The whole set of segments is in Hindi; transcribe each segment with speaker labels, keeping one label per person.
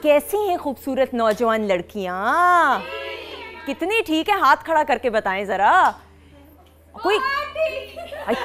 Speaker 1: कैसी हैं खूबसूरत नौजवान लड़कियां? कितनी ठीक है, हाथ खड़ा करके बताएं जरा।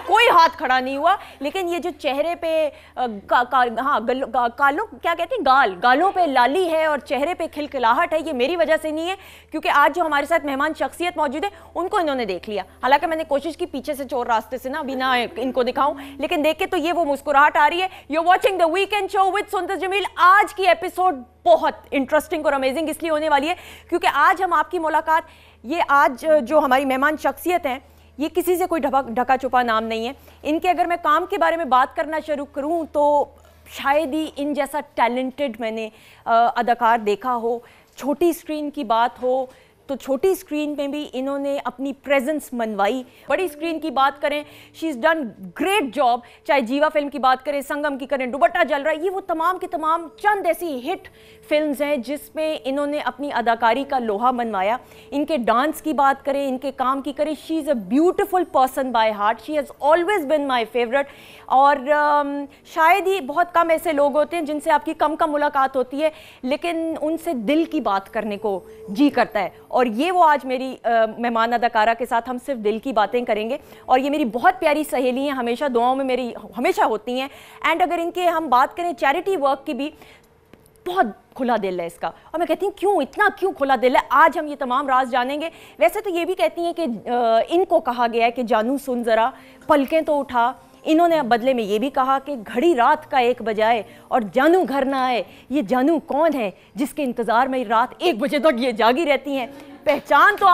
Speaker 1: कोई हाथ खड़ा नहीं हुआ। लेकिन ये जो चेहरे पे कालों क्या कहते हैं, गालों पे लाली है और चेहरे पे खिलखिलाहट है, ये मेरी वजह से नहीं है, क्योंकि आज जो हमारे साथ मेहमान शख्सियत मौजूद है उनको इन्होंने देख लिया। हालांकि मैंने कोशिश की पीछे से चोर रास्ते से ना बिना इनको दिखाऊं, लेकिन देख के तो ये वो मुस्कुराहट आ रही है। You watching the weekend show with सुंदर जमील। आज की एपिसोड बहुत इंटरेस्टिंग और अमेजिंग इसलिए होने वाली है क्योंकि आज हम आपकी मुलाकात, ये आज जो हमारी मेहमान शख्सियत हैं, ये किसी से कोई ढका छुपा नाम नहीं है। इनके अगर मैं काम के बारे में बात करना शुरू करूं तो शायद ही इन जैसा टैलेंटेड मैंने अदाकार देखा हो। छोटी स्क्रीन की बात हो तो छोटी स्क्रीन में भी इन्होंने अपनी प्रेजेंस मनवाई। बड़ी स्क्रीन की बात करें, she is done great job. चाहे जीवा फिल्म की बात करें, संगम की करें, दुपट्टा जल रहा है, ये वो तमाम की तमाम चंद ऐसी हिट फिल्म्स हैं जिसमें इन्होंने अपनी अदाकारी का लोहा मनवाया। इनके डांस की बात करें, इनके काम की करें, she is a beautiful person by heart. She has always been my favourite. और शायद ही बहुत कम ऐसे लोग होते हैं जिनसे आपकी कम मुलाकात होती है लेकिन उनसे दिल की बात करने को जी करता है। और ये वो आज मेरी मेहमान अदाकारा के साथ हम सिर्फ दिल की बातें करेंगे। और ये मेरी बहुत प्यारी सहेली हैं, हमेशा दुआओं में मेरी हमेशा होती हैं। एंड अगर इनके हम बात करें चैरिटी वर्क की भी, बहुत खुला दिल है इसका। और मैं कहती हूँ क्यों इतना क्यों खुला दिल है, आज हम ये तमाम राज जानेंगे। वैसे तो ये भी कहती हैं कि इनको कहा गया है कि जानू सुन ज़रा, पलकें तो उठा। इन्होंने बदले में ये भी कहा कि घड़ी रात का 1 बजाए और जानू घर ना आए। ये जानू कौन है जिसके इंतज़ार में रात 1 बजे तक ये जागी रहती हैं? पहचान तो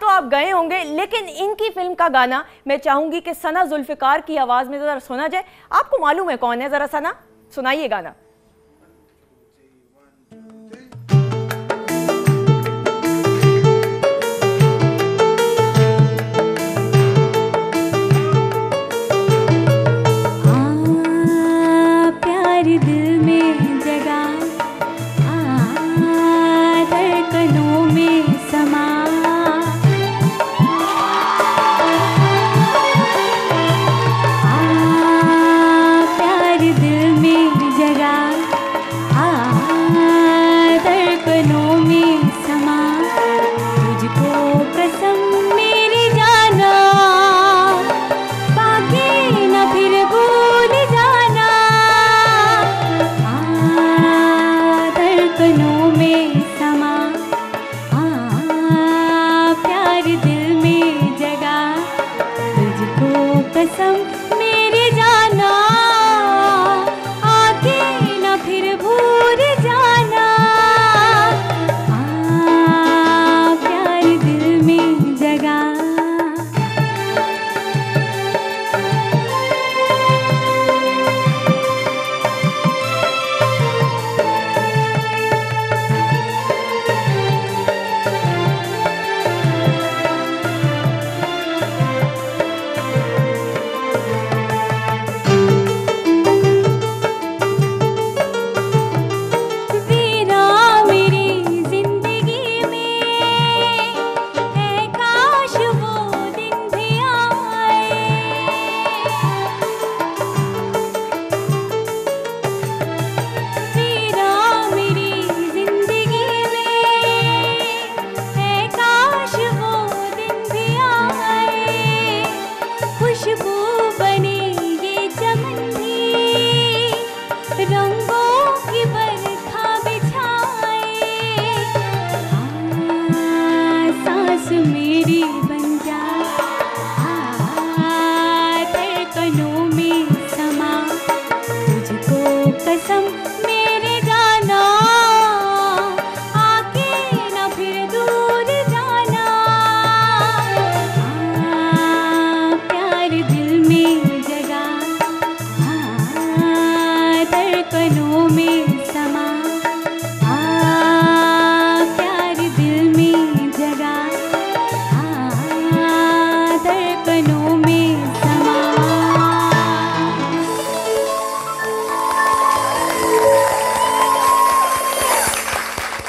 Speaker 1: आप गए होंगे, लेकिन इनकी फिल्म का गाना मैं चाहूंगी कि सना जुल्फिकार की आवाज में जरा सुना जाए। आपको मालूम है कौन है? जरा सना सुनाइए गाना।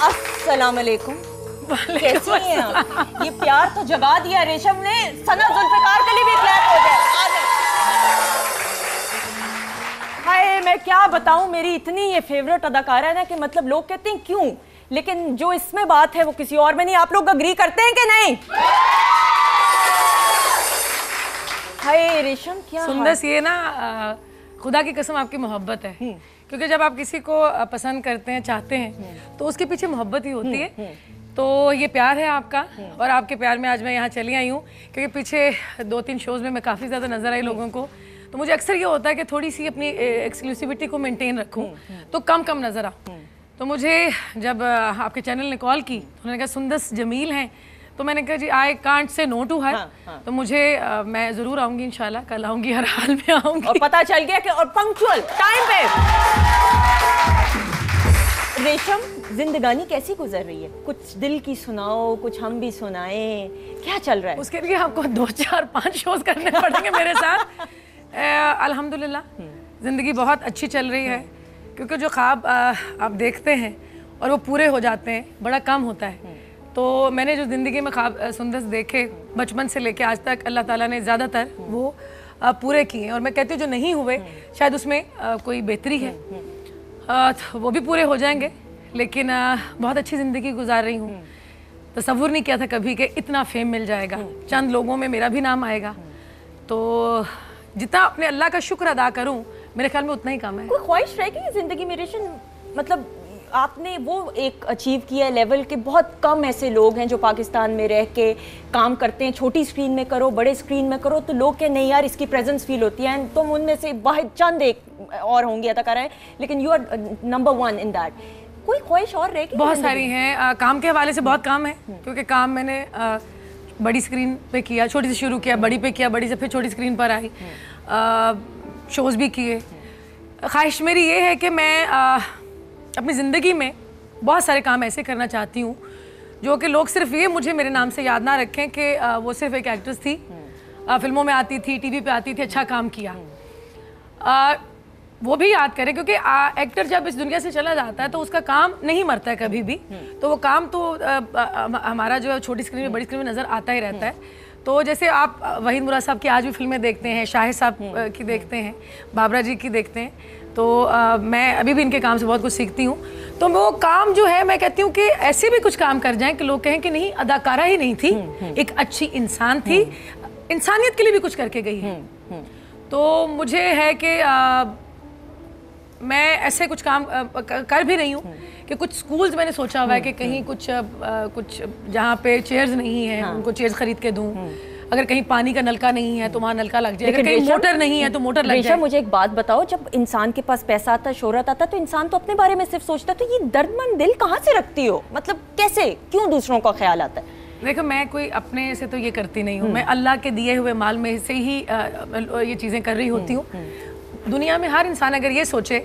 Speaker 1: अस्सलामुअलैकुम। कैसी हैं आप? ये प्यार तो जगा दिया रेशम ने। सना जुल्फिकार के लिए भी क्लैप हो जाए। हाय मैं क्या बताऊं, मेरी इतनी ये फेवरेट अदाकारा है ना कि मतलब लोग कहते हैं क्यों, लेकिन जो इसमें बात है वो किसी और में नहीं। आप लोग अग्री करते हैं कि नहीं? हाय रेशम क्या
Speaker 2: सुंदस, ये ना खुदा की कसम आपकी मोहब्बत है, क्योंकि जब आप किसी को पसंद करते हैं, चाहते हैं, तो उसके पीछे मोहब्बत ही होती है। तो ये प्यार है आपका, और आपके प्यार में आज मैं यहाँ चली आई हूँ, क्योंकि पीछे 2-3 शोज़ में मैं काफ़ी ज़्यादा नज़र आई लोगों को। तो मुझे अक्सर ये होता है कि थोड़ी सी अपनी एक्सक्लूसिविटी को मेंटेन रखूँ, तो कम नज़र आऊँ। तो मुझे जब आपके चैनल ने कॉल की, तो उन्होंने कहा सुंदस जमील हैं, तो मैंने कहा जी I can't say no to her. तो मुझे मैं ज़रूर आऊँगी इंशाल्लाह, कल आऊँगी, हर हाल में आऊँगी।
Speaker 1: और पता चल गया कि और पंक्चुअल टाइम पे। रेशम, जिंदगानी कैसी गुजर रही है? कुछ दिल की सुनाओ, कुछ हम भी सुनाएं, क्या चल रहा है?
Speaker 2: उसके लिए आपको 2-4-5 शोज करने पड़ेंगे मेरे साथ। अल्हम्दुलिल्लाह ज़िंदगी बहुत अच्छी चल रही है, क्योंकि जो ख्वाब आप देखते हैं और वो पूरे हो जाते हैं, बड़ा कम होता है। तो मैंने जो ज़िंदगी में ख्वाब सुंदस देखे बचपन से लेके आज तक, अल्लाह ताला ने ज़्यादातर वो पूरे किए हैं। और मैं कहती हूँ जो नहीं हुए शायद उसमें कोई बेहतरी है, तो वो भी पूरे हो जाएंगे। लेकिन बहुत अच्छी ज़िंदगी गुजार रही हूँ। तसव्वुर नहीं किया था कभी कि इतना फेम मिल जाएगा, चंद लोगों में मेरा भी नाम आएगा। तो जितना अपने अल्लाह का शुक्र अदा करूँ, मेरे ख्याल में उतना ही कम है।
Speaker 1: कोई ख्वाहिश रहेगी ज़िंदगी में रेशम? मतलब आपने वो एक अचीव किया है लेवल के, बहुत कम ऐसे लोग हैं जो पाकिस्तान में रह के काम करते हैं। छोटी स्क्रीन में करो, बड़े स्क्रीन में करो, तो लोग के नहीं यार इसकी प्रेजेंस फील होती है। तुम उनमें से वाहिद चंद एक और होंगे अदाकारा है, लेकिन you are number 1 in that. कोई ख्वाहिश और रहेगी?
Speaker 2: बहुत सारी हैं। काम के हवाले से बहुत काम है, क्योंकि काम मैंने बड़ी स्क्रीन पे किया, छोटी से शुरू किया, बड़ी पे किया, बड़ी से फिर छोटी स्क्रीन पर आई, शोज़ भी किए। ख्वाहिश मेरी ये है कि मैं अपनी ज़िंदगी में बहुत सारे काम ऐसे करना चाहती हूँ जो कि लोग सिर्फ ये मुझे मेरे नाम से याद ना रखें कि वो सिर्फ एक एक्ट्रेस थी, फिल्मों में आती थी, टीवी पे आती थी, अच्छा काम किया। वो भी याद करें, क्योंकि एक्टर जब इस दुनिया से चला जाता है तो उसका काम नहीं मरता है कभी भी। तो वो काम तो हमारा जो है छोटी स्क्रीन में, बड़ी स्क्रीन में नज़र आता ही रहता है। तो जैसे आप वहीद मुराद साहब की आज भी फिल्में देखते हैं, शाहिद साहब की देखते हैं, बाबरा जी की देखते हैं, तो मैं अभी भी इनके काम से बहुत कुछ सीखती हूँ। तो वो काम जो है, मैं कहती हूँ कि ऐसे भी कुछ काम कर जाएं कि लोग कहें कि नहीं अदाकारा ही नहीं थी, एक अच्छी इंसान थी, इंसानियत के लिए भी कुछ करके गई है। तो मुझे है कि मैं ऐसे कुछ काम कर भी रही हूँ कि कुछ स्कूल्स मैंने सोचा हुआ है कि कहीं कुछ जहाँ पे चेयर्स नहीं है उनको चेयर्स खरीद के दूँ। अगर कहीं पानी का नलका नहीं है तो वहाँ नलका लग जाए, अगर कहीं मोटर नहीं है तो मोटर लग जाए।
Speaker 1: मुझे एक बात बताओ, जब इंसान के पास पैसा आता, शोहरत आता, तो इंसान तो अपने बारे में सिर्फ सोचता है, तो ये दर्दमंद दिल कहाँ से रखती हो? मतलब कैसे, क्यों दूसरों का ख्याल आता है?
Speaker 2: देखो, मैं कोई अपने से तो ये करती नहीं हूँ, मैं अल्लाह के दिए हुए माल में से ही ये चीज़ें कर रही होती हूँ। दुनिया में हर इंसान अगर ये सोचे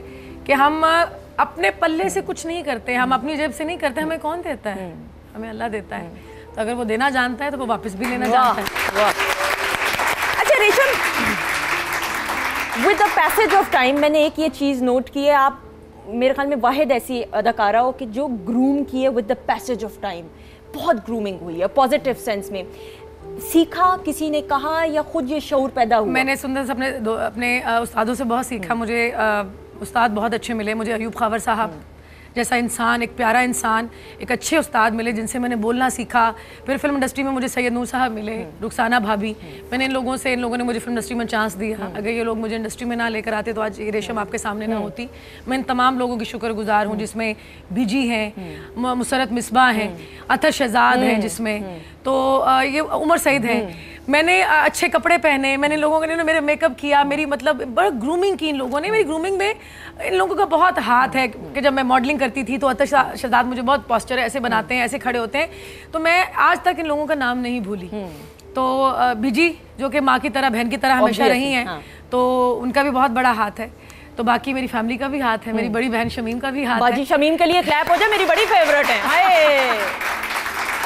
Speaker 2: कि हम अपने पल्ले से कुछ नहीं करते, हम अपनी जेब से नहीं करते, हमें कौन देता है? हमें अल्लाह देता है। तो अगर वो देना जानता है तो वो वापस भी लेना जानता है।
Speaker 1: अच्छा रेशम, with the passage of time मैंने एक ये चीज़ नोट की है, आप मेरे ख्याल में वाहिद ऐसी अदाकारा हो कि जो ग्रूम की है with the passage of time. बहुत ग्रूमिंग हुई है पॉजिटिव सेंस में। सीखा, किसी ने कहा, या खुद ये शऊर पैदा हुआ?
Speaker 2: मैंने सुंदर से अपने उस्तादों से बहुत सीखा। मुझे उस्ताद बहुत अच्छे मिले, मुझे अयूब खावर साहब जैसा इंसान, एक प्यारा इंसान, एक अच्छे उस्ताद मिले जिनसे मैंने बोलना सीखा। फिर फिल्म इंडस्ट्री में मुझे सैयद नूर साहब मिले, रुखसाना भाभी। मैंने इन लोगों ने मुझे फिल्म इंडस्ट्री में चांस दिया। अगर ये लोग मुझे इंडस्ट्री में ना लेकर आते तो आज ये रेशम आपके सामने ना होती। मैं इन तमाम लोगों की शुक्रगुजार हूँ, जिसमें बिजी हैं, मुसरत मिसबा हैं, अतर शहजाद हैं, जिसमें तो ये उमर सईद हैं। मैंने अच्छे कपड़े पहने, मैंने लोगों ने मेरे मेकअप किया, मेरी मतलब बड़ा ग्रूमिंग की इन लोगों ने। मेरी ग्रूमिंग में इन लोगों का बहुत हाथ है कि जब मैं मॉडलिंग करती थी तो अतर शहजाद मुझे बहुत पॉस्चर ऐसे बनाते हैं, ऐसे खड़े होते हैं, तो मैं आज तक इन लोगों का नाम नहीं भूली। तो बिजी जो कि माँ की तरह, बहन की तरह हमेशा रही हैं, तो उनका भी बहुत बड़ा हाथ है। तो बाकी मेरी फैमिली का भी हाथ है, मेरी बड़ी बहन शमीम का भी हाथ है।
Speaker 1: बाजी शमीम के लिए क्लैप हो जाए, मेरी बड़ी फेवरेट है। हाय,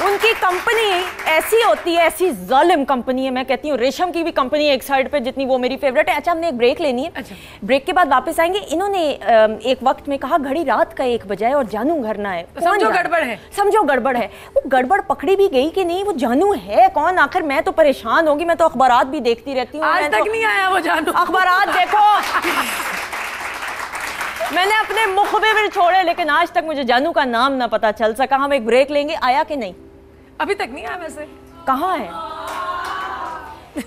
Speaker 1: उनकी कंपनी ऐसी होती है, ऐसी जालिम कंपनी है। मैं कहती हूँ रेशम की भी कंपनी है एक साइड पे, जितनी वो मेरी फेवरेट है। अच्छा, हमने एक ब्रेक लेनी है। अच्छा। ब्रेक के बाद वापस आएंगे। इन्होंने एक वक्त में कहा घड़ी रात का 1 बजा है और जानू घर ना है,
Speaker 2: तो समझो गड़बड़ है।
Speaker 1: समझो गड़बड़ है। वो गड़बड़ पकड़ी भी गई कि नहीं, वो जानू है कौन आखिर? मैं तो परेशान होगी, मैं तो अखबारात भी देखती रहती हूँ,
Speaker 2: आज तक नहीं आया वो जानू।
Speaker 1: अखबारात देखो, मैंने अपने मुखबिर छोड़े, लेकिन आज तक मुझे जानू का नाम ना पता चल सका। हम एक ब्रेक लेंगे, आया कि नहीं?
Speaker 2: अभी तक नहीं आया वैसे।
Speaker 1: कहाँ है?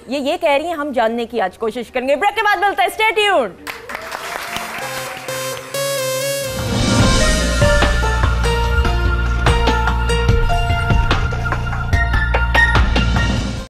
Speaker 1: ये कह रही हैं हम जानने की आज कोशिश करेंगे। ब्रेक के बाद मिलता है, स्टे ट्यून्ड।